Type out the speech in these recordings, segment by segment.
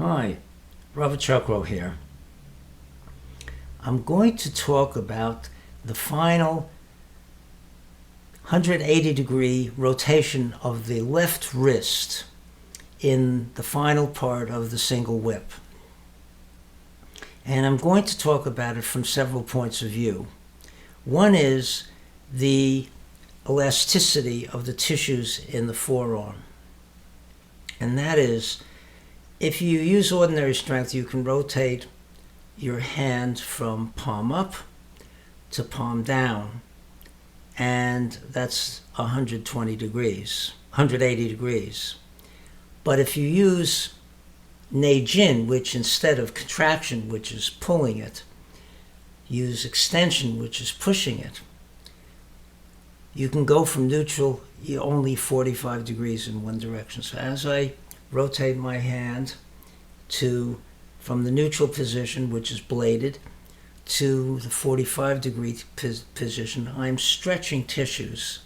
Hi, Brother Chuckrow here. I'm going to talk about the final 180-degree rotation of the left wrist in the final part of the single whip. And I'm going to talk about it from several points of view. One is the elasticity of the tissues in the forearm. And that is, if you use ordinary strength, you can rotate your hand from palm up to palm down, and that's 180 degrees. But if you use Taiji, which instead of contraction, which is pulling it, use extension, which is pushing it, you can go from neutral only 45 degrees in one direction. So as I rotate my hand from the neutral position, which is bladed, to the 45-degree position, I'm stretching tissues.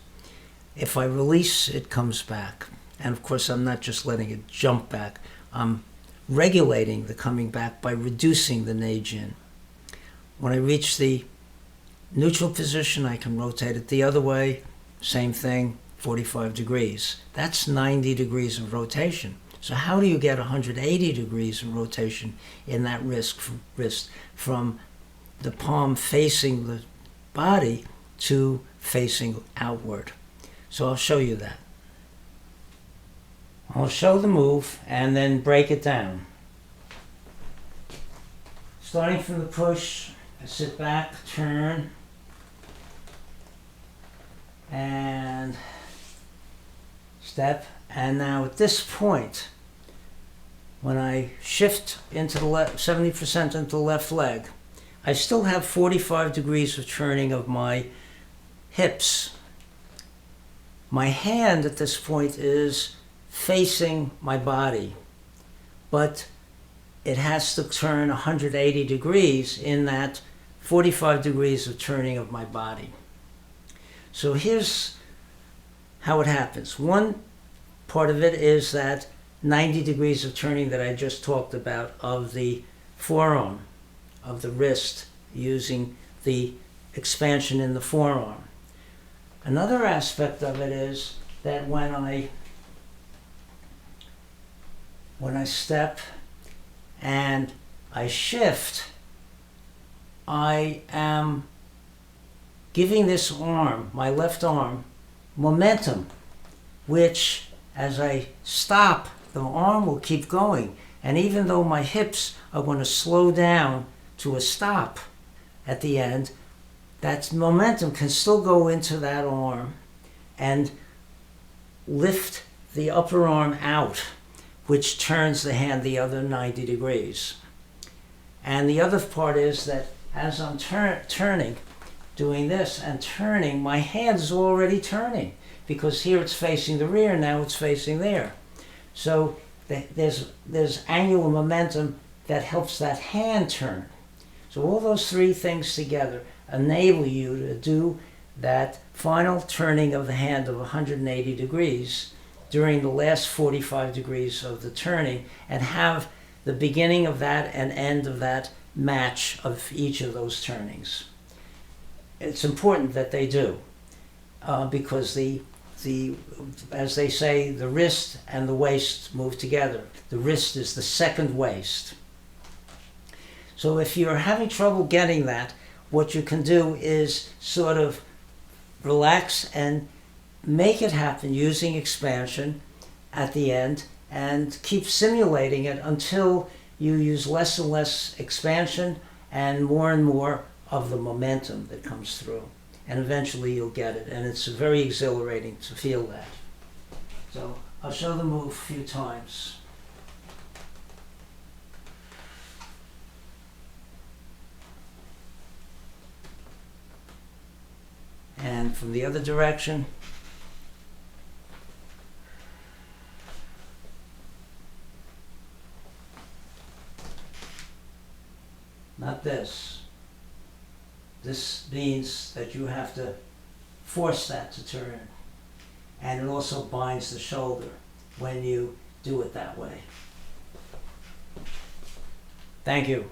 If I release, it comes back. And of course, I'm not just letting it jump back. I'm regulating the coming back by reducing the Taiji. When I reach the neutral position, I can rotate it the other way. Same thing, 45 degrees. That's 90 degrees of rotation. So how do you get 180 degrees of rotation in that wrist from the palm facing the body to facing outward? So I'll show you that. I'll show the move and then break it down. Starting from the push, I sit back, turn, and step. And now at this point, when I shift into the left, 70% into the left leg, I still have 45 degrees of turning of my hips. My hand at this point is facing my body, but it has to turn 180 degrees in that 45 degrees of turning of my body. So here's how it happens. One part of it is that 90 degrees of turning that I just talked about of the forearm, of the wrist, using the expansion in the forearm. Another aspect of it is that when I step and I shift, I am giving this arm, my left arm, momentum, which as I stop, the arm will keep going. And even though my hips are going to slow down to a stop at the end, that momentum can still go into that arm and lift the upper arm out, which turns the hand the other 90 degrees. And the other part is that as I'm turning, doing this and turning, my hand is already turning, because here it's facing the rear, now it's facing there. So there's angular momentum that helps that hand turn. So all those three things together enable you to do that final turning of the hand of 180 degrees during the last 45 degrees of the turning, and have the beginning of that and end of that match of each of those turnings. It's important that they do, because as they say, the wrist and the waist move together. The wrist is the second waist. So if you're having trouble getting that, what you can do is sort of relax and make it happen using expansion at the end, and keep simulating it until you use less and less expansion and more of the momentum that comes through. And eventually you'll get it, and it's very exhilarating to feel that. So I'll show the move a few times. And from the other direction. Not this. This means that you have to force that to turn. And it also binds the shoulder when you do it that way. Thank you.